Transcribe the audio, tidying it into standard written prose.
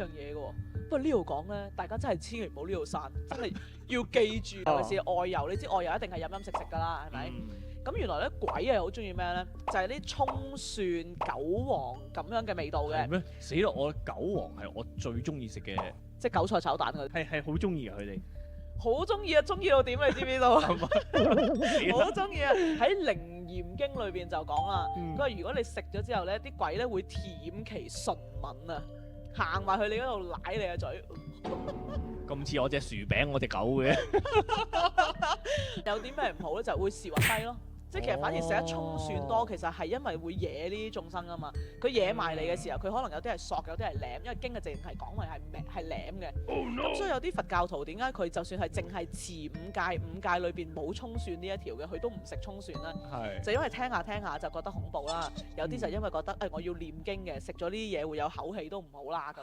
樣嘢嘅喎。不過呢度講咧，大家真係千祈唔好呢度散，真係要記住，尤其是外遊，你知外遊一定係飲飲食食㗎啦，係咪？咁原來咧鬼係好中意咩咧？就係啲葱蒜韭黃咁樣嘅味道嘅，咩？死咯！我韭黃係我最中意食嘅，即係韭菜炒蛋嗰啲，係好中意嘅佢哋。好中意啊！中意到點啊？你知唔知道啊？好中意啊！喺《靈驗經》裏邊就講啦，佢話如果你食咗之後咧，啲鬼咧會舔其唇吻啊，行埋去你嗰度舐你嘅嘴。咁似我隻薯餅，我隻狗嘅。有啲咩唔好咧，就會時運低咯。即係其實反而食得葱蒜多，其實係因為會惹呢啲眾生啊嘛。佢惹埋你嘅時候，佢可能有啲係索，有啲係舐，因為經嘅直情係講為係舐嘅。咁所以有啲佛教徒點解佢就算係淨係持五戒裏邊冇葱蒜呢一條嘅，佢都唔食葱蒜咧？就因為聽下就覺得恐怖啦。有啲就因為覺得我要念經嘅，食咗呢啲嘢會有口氣都唔好啦咁。